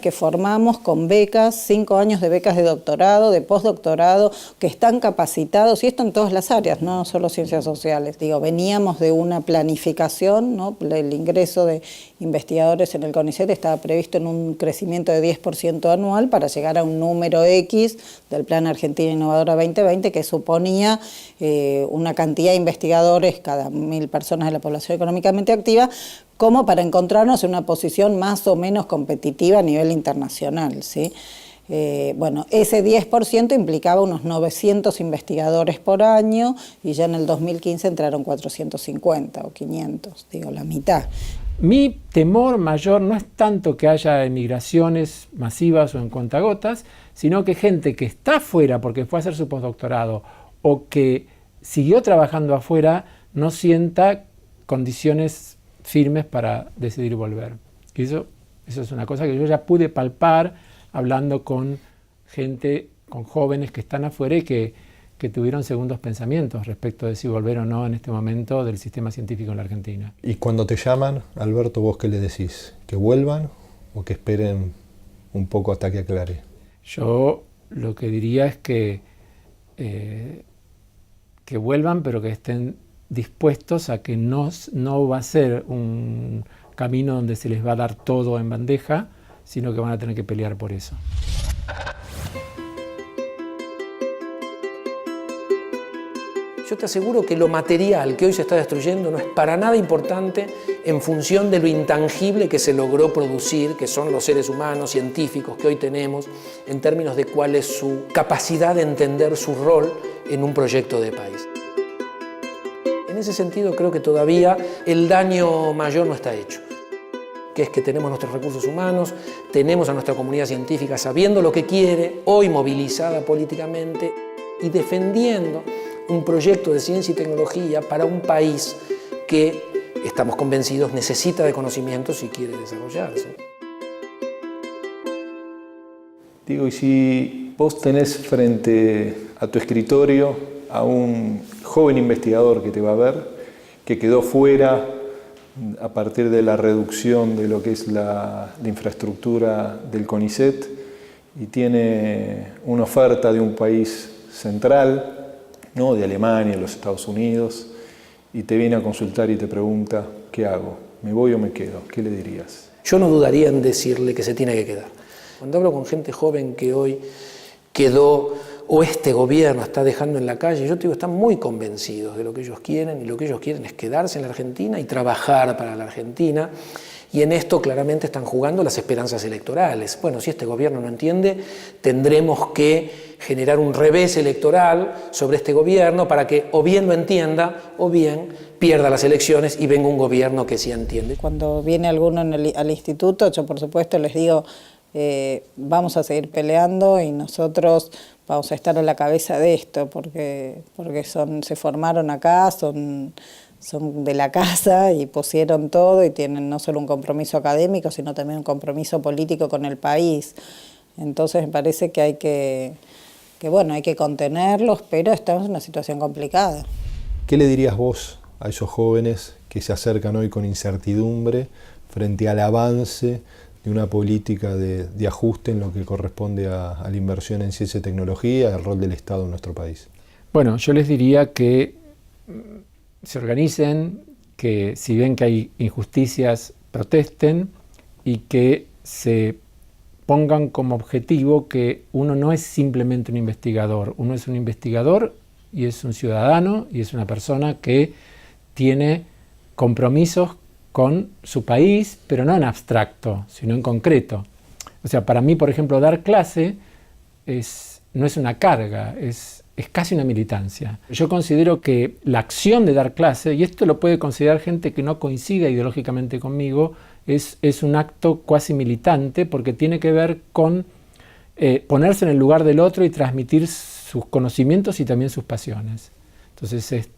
que formamos con becas, 5 años de becas de doctorado, de postdoctorado, que están capacitados, y esto en todas las áreas, no solo ciencias sociales. Digo, veníamos de una planificación, ¿no? El ingreso de investigadores en el CONICET estaba previsto en un crecimiento de 10% anual para llegar a un número X del Plan Argentina Innovadora 2020 que suponía una cantidad de investigadores cada 1.000 personas de la población económicamente activa, como para encontrarnos en una posición más o menos competitiva a nivel internacional, ¿sí? Bueno, ese 10% implicaba unos 900 investigadores por año y ya en el 2015 entraron 450 o 500, digo, la mitad. Mi temor mayor no es tanto que haya emigraciones masivas o en cuentagotas, sino que gente que está afuera porque fue a hacer su postdoctorado o que siguió trabajando afuera no sienta condiciones firmes para decidir volver. Y eso es una cosa que yo ya pude palpar hablando con gente, con jóvenes que están afuera y que tuvieron segundos pensamientos respecto de si volver o no en este momento del sistema científico en la Argentina. Y cuando te llaman, Alberto, ¿vos qué le decís? ¿Que vuelvan o que esperen un poco hasta que aclare? Yo lo que diría es que vuelvan, pero que estén dispuestos a que no va a ser un camino donde se les va a dar todo en bandeja, sino que van a tener que pelear por eso. Yo te aseguro que lo material que hoy se está destruyendo no es para nada importante en función de lo intangible que se logró producir, que son los seres humanos, científicos que hoy tenemos, en términos de cuál es su capacidad de entender su rol en un proyecto de país. En ese sentido creo que todavía el daño mayor no está hecho, que es que tenemos nuestros recursos humanos, tenemos a nuestra comunidad científica sabiendo lo que quiere, hoy movilizada políticamente y defendiendo un proyecto de ciencia y tecnología para un país que, estamos convencidos, necesita de conocimientos y quiere desarrollarse. Digo, y si vos tenés frente a tu escritorio a un joven investigador que te va a ver, que quedó fuera a partir de la reducción de lo que es la infraestructura del CONICET y tiene una oferta de un país central, ¿no? De Alemania, los Estados Unidos, y te viene a consultar y te pregunta, ¿qué hago? ¿Me voy o me quedo? ¿Qué le dirías? Yo no dudaría en decirle que se tiene que quedar. Cuando hablo con gente joven que hoy quedó o este gobierno está dejando en la calle, yo te digo, están muy convencidos de lo que ellos quieren, y lo que ellos quieren es quedarse en la Argentina y trabajar para la Argentina. Y en esto claramente están jugando las esperanzas electorales. Bueno, si este gobierno no entiende, tendremos que generar un revés electoral sobre este gobierno para que o bien lo entienda o bien pierda las elecciones y venga un gobierno que sí entiende. Cuando viene alguno al instituto, yo por supuesto les digo, vamos a seguir peleando y nosotros vamos a estar a la cabeza de esto, porque se formaron acá, son de la casa y pusieron todo y tienen no solo un compromiso académico, sino también un compromiso político con el país. Entonces me parece que hay que que bueno, hay que contenerlos, pero estamos en una situación complicada. ¿Qué le dirías vos a esos jóvenes que se acercan hoy con incertidumbre frente al avance de una política de ajuste en lo que corresponde a la inversión en ciencia y tecnología, al rol del Estado en nuestro país? Bueno, yo les diría que se organicen, que si ven que hay injusticias, protesten y que se pongan como objetivo que uno no es simplemente un investigador, uno es un investigador y es un ciudadano y es una persona que tiene compromisos con su país, pero no en abstracto, sino en concreto. O sea, para mí, por ejemplo, dar clase no es una carga, es casi una militancia. Yo considero que la acción de dar clase, y esto lo puede considerar gente que no coincida ideológicamente conmigo, es un acto cuasi militante porque tiene que ver con ponerse en el lugar del otro y transmitir sus conocimientos y también sus pasiones. Entonces,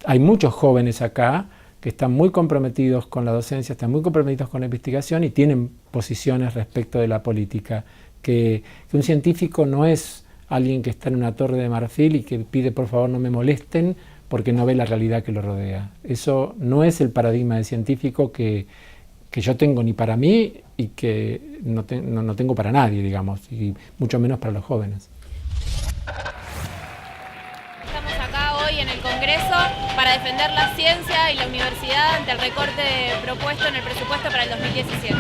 hay muchos jóvenes acá que están muy comprometidos con la docencia, están muy comprometidos con la investigación y tienen posiciones respecto de la política. Que un científico no es alguien que está en una torre de marfil y que pide por favor no me molesten porque no ve la realidad que lo rodea. Eso no es el paradigma de científico que yo tengo ni para mí y que no tengo para nadie, digamos, y mucho menos para los jóvenes. Estamos acá hoy en el Congreso para defender la ciencia y la universidad ante el recorte propuesto en el presupuesto para el 2017.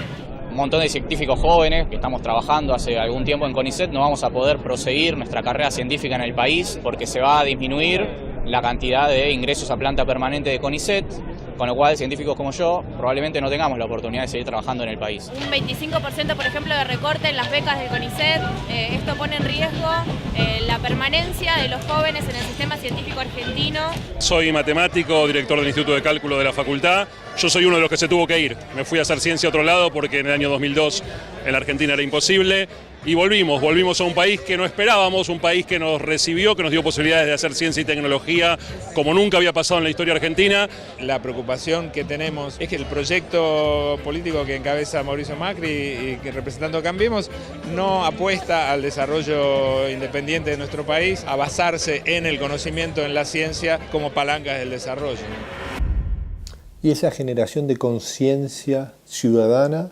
Un montón de científicos jóvenes que estamos trabajando hace algún tiempo en CONICET no vamos a poder proseguir nuestra carrera científica en el país porque se va a disminuir la cantidad de ingresos a planta permanente de CONICET, con lo cual científicos como yo probablemente no tengamos la oportunidad de seguir trabajando en el país. Un 25%, por ejemplo, de recorte en las becas del CONICET. Esto pone en riesgo la permanencia de los jóvenes en el sistema científico argentino. Soy matemático, director del Instituto de Cálculo de la Facultad. Yo soy uno de los que se tuvo que ir. Me fui a hacer ciencia a otro lado porque en el año 2002 en la Argentina era imposible. Y volvimos a un país que no esperábamos, un país que nos recibió, que nos dio posibilidades de hacer ciencia y tecnología como nunca había pasado en la historia argentina. La preocupación que tenemos es que el proyecto político que encabeza Mauricio Macri y que representando Cambiemos no apuesta al desarrollo independiente de nuestro país, a basarse en el conocimiento, en la ciencia como palancas del desarrollo. Y esa generación de conciencia ciudadana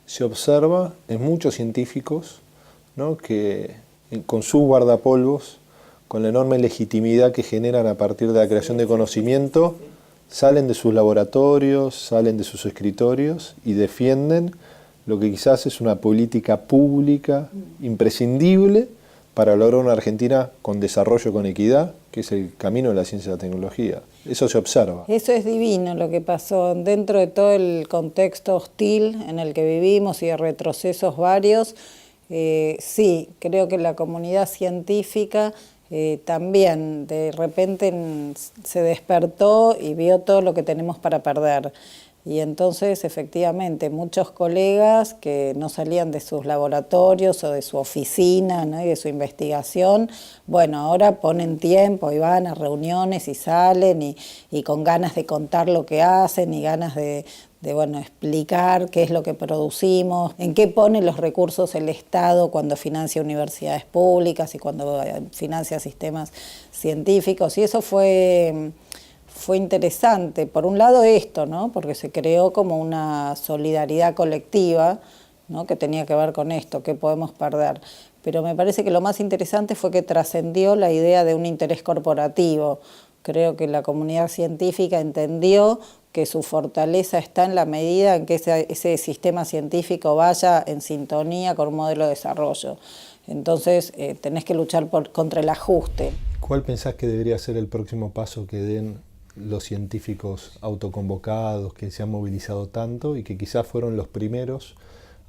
se observa en muchos científicos, ¿no?, que con sus guardapolvos, con la enorme legitimidad que generan a partir de la creación de conocimiento, salen de sus laboratorios, salen de sus escritorios y defienden lo que quizás es una política pública imprescindible para lograr una Argentina con desarrollo, con equidad, que es el camino de la ciencia y la tecnología. Eso se observa. Eso es divino lo que pasó dentro de todo el contexto hostil en el que vivimos y de retrocesos varios. Sí, creo que la comunidad científica también de repente se despertó y vio todo lo que tenemos para perder. Y entonces, efectivamente, muchos colegas que no salían de sus laboratorios o de su oficina, ¿no?, y de su investigación, bueno, ahora ponen tiempo y van a reuniones y salen y con ganas de contar lo que hacen y ganas de explicar qué es lo que producimos, en qué pone los recursos el Estado cuando financia universidades públicas y cuando financia sistemas científicos. Y eso fue interesante. Por un lado esto, ¿no?, porque se creó como una solidaridad colectiva, ¿no?, que tenía que ver con esto, qué podemos perder. Pero me parece que lo más interesante fue que trascendió la idea de un interés corporativo. Creo que la comunidad científica entendió que su fortaleza está en la medida en que ese sistema científico vaya en sintonía con un modelo de desarrollo. Entonces tenés que luchar contra el ajuste. ¿Cuál pensás que debería ser el próximo paso que den los científicos autoconvocados que se han movilizado tanto y que quizás fueron los primeros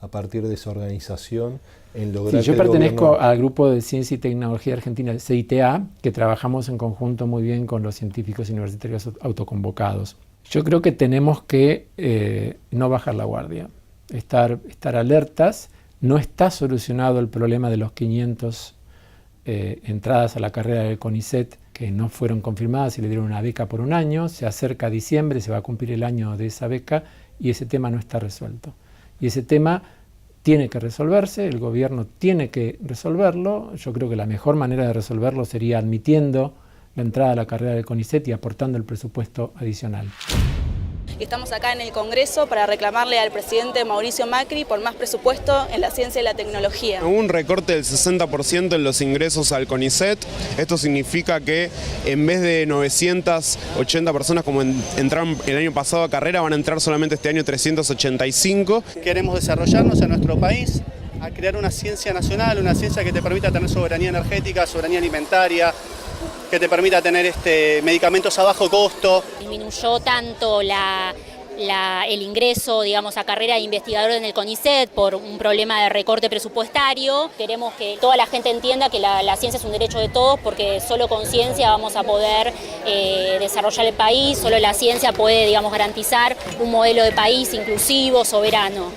a partir de esa organización en lograr? Sí, yo pertenezco al grupo de Ciencia y Tecnología Argentina, CITA, que trabajamos en conjunto muy bien con los científicos universitarios autoconvocados. Yo creo que tenemos que no bajar la guardia, estar alertas. No está solucionado el problema de los 500 entradas a la carrera del CONICET que no fueron confirmadas y le dieron una beca por un año. Se acerca diciembre, se va a cumplir el año de esa beca y ese tema no está resuelto. Y ese tema tiene que resolverse, el gobierno tiene que resolverlo. Yo creo que la mejor manera de resolverlo sería admitiendo la entrada a la carrera del CONICET y aportando el presupuesto adicional. Estamos acá en el Congreso para reclamarle al presidente Mauricio Macri por más presupuesto en la ciencia y la tecnología. Hubo un recorte del 60% en los ingresos al CONICET. Esto significa que en vez de 980 personas como entraron el año pasado a carrera, van a entrar solamente este año 385. Queremos desarrollarnos en nuestro país, a crear una ciencia nacional, una ciencia que te permita tener soberanía energética, soberanía alimentaria, que te permita tener medicamentos a bajo costo. Disminuyó tanto el ingreso, digamos, a carrera de investigador en el CONICET por un problema de recorte presupuestario. Queremos que toda la gente entienda que la ciencia es un derecho de todos, porque solo con ciencia vamos a poder desarrollar el país, solo la ciencia puede, digamos, garantizar un modelo de país inclusivo, soberano.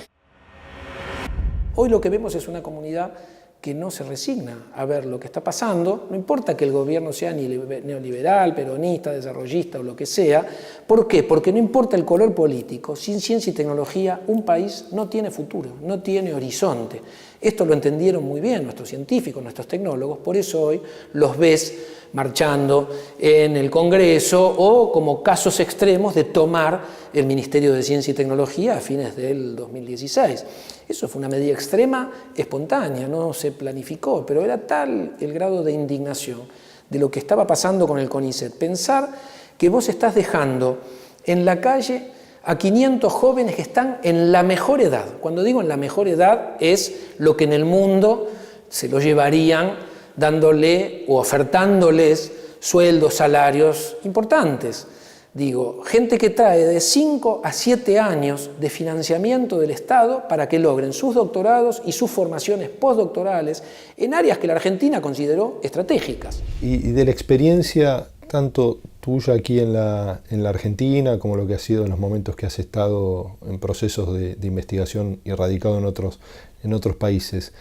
Hoy lo que vemos es una comunidad que no se resigna a ver lo que está pasando, no importa que el gobierno sea neoliberal, peronista, desarrollista o lo que sea. ¿Por qué? Porque no importa el color político, sin ciencia y tecnología un país no tiene futuro, no tiene horizonte. Esto lo entendieron muy bien nuestros científicos, nuestros tecnólogos, por eso hoy los ves marchando en el Congreso o como casos extremos de tomar el Ministerio de Ciencia y Tecnología a fines del 2016. Eso fue una medida extrema, espontánea, no se planificó, pero era tal el grado de indignación de lo que estaba pasando con el CONICET. Pensar que vos estás dejando en la calle a 500 jóvenes que están en la mejor edad. Cuando digo en la mejor edad es lo que en el mundo se lo llevarían dándole o ofertándoles sueldos, salarios importantes. Digo, gente que trae de 5 a 7 años de financiamiento del Estado para que logren sus doctorados y sus formaciones postdoctorales en áreas que la Argentina consideró estratégicas. Y de la experiencia tanto tuya aquí en la Argentina como lo que ha sido en los momentos que has estado en procesos de investigación y radicado en otros países,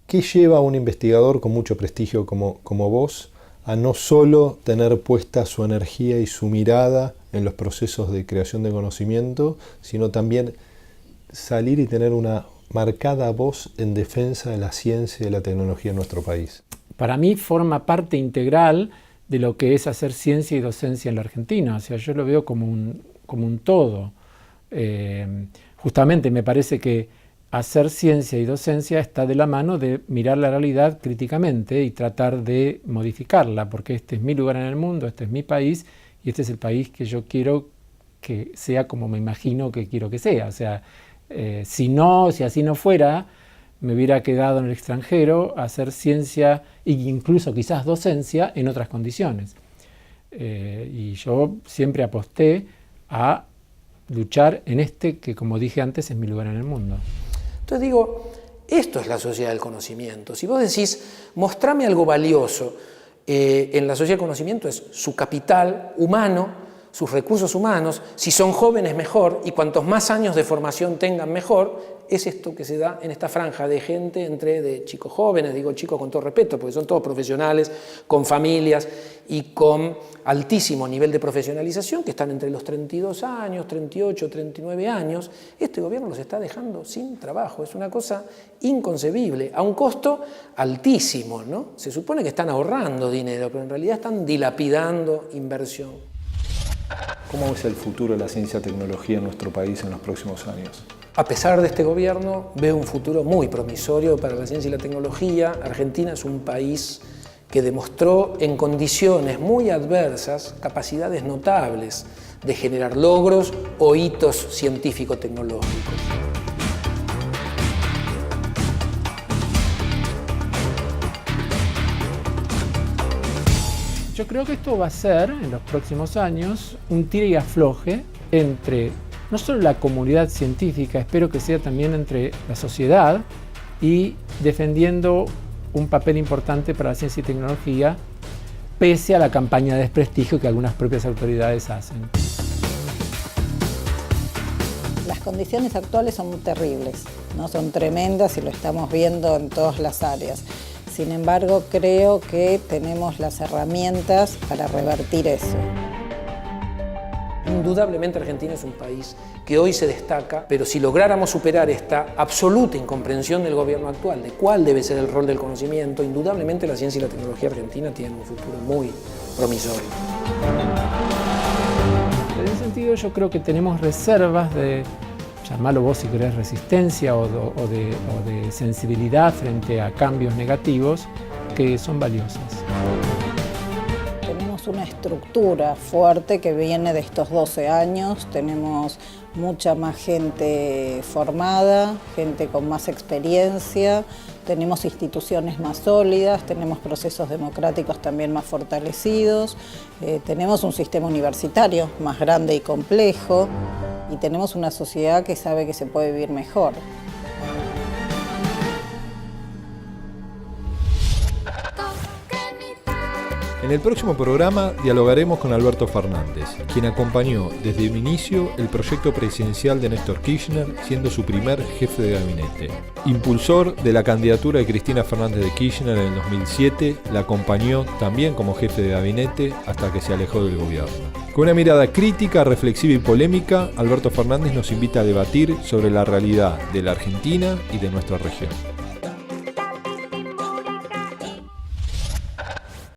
¿qué lleva a un investigador con mucho prestigio como vos a no solo tener puesta su energía y su mirada en los procesos de creación de conocimiento, sino también salir y tener una marcada voz en defensa de la ciencia y de la tecnología en nuestro país? Para mí forma parte integral de lo que es hacer ciencia y docencia en la Argentina. O sea, yo lo veo como un todo. Justamente me parece que hacer ciencia y docencia está de la mano de mirar la realidad críticamente y tratar de modificarla, porque este es mi lugar en el mundo, este es mi país y este es el país que yo quiero que sea como me imagino que quiero que sea. O sea, si así no fuera, me hubiera quedado en el extranjero a hacer ciencia e incluso quizás docencia en otras condiciones. Y yo siempre aposté a luchar en que, como dije antes, es mi lugar en el mundo. Entonces digo, esto es la sociedad del conocimiento. Si vos decís, mostrame algo valioso, en la sociedad del conocimiento es su capital humano, sus recursos humanos, si son jóvenes mejor, y cuantos más años de formación tengan mejor, es esto que se da en esta franja de gente de chicos jóvenes, digo chicos con todo respeto, porque son todos profesionales, con familias y con altísimo nivel de profesionalización, que están entre los 32 años, 38, 39 años. Este gobierno los está dejando sin trabajo, es una cosa inconcebible, a un costo altísimo, ¿no? Se supone que están ahorrando dinero, pero en realidad están dilapidando inversión. ¿Cómo es el futuro de la ciencia y tecnología en nuestro país en los próximos años? A pesar de este gobierno, veo un futuro muy promisorio para la ciencia y la tecnología. Argentina es un país que demostró en condiciones muy adversas capacidades notables de generar logros o hitos científico-tecnológicos. Yo creo que esto va a ser, en los próximos años, un tire y afloje entre no solo la comunidad científica, espero que sea también entre la sociedad y defendiendo un papel importante para la ciencia y tecnología, pese a la campaña de desprestigio que algunas propias autoridades hacen. Las condiciones actuales son terribles, ¿no? Son tremendas y lo estamos viendo en todas las áreas. Sin embargo, creo que tenemos las herramientas para revertir eso. Indudablemente Argentina es un país que hoy se destaca, pero si lográramos superar esta absoluta incomprensión del gobierno actual de cuál debe ser el rol del conocimiento, indudablemente la ciencia y la tecnología argentina tienen un futuro muy promisorio. En ese sentido yo creo que tenemos reservas de, llamarlo vos si querés, resistencia o de sensibilidad frente a cambios negativos que son valiosas. Tenemos una estructura fuerte que viene de estos 12 años, tenemos mucha más gente formada, gente con más experiencia, tenemos instituciones más sólidas, tenemos procesos democráticos también más fortalecidos, tenemos un sistema universitario más grande y complejo y tenemos una sociedad que sabe que se puede vivir mejor. En el próximo programa dialogaremos con Alberto Fernández, quien acompañó desde el inicio el proyecto presidencial de Néstor Kirchner, siendo su primer jefe de gabinete. Impulsor de la candidatura de Cristina Fernández de Kirchner en el 2007, la acompañó también como jefe de gabinete hasta que se alejó del gobierno. Con una mirada crítica, reflexiva y polémica, Alberto Fernández nos invita a debatir sobre la realidad de la Argentina y de nuestra región.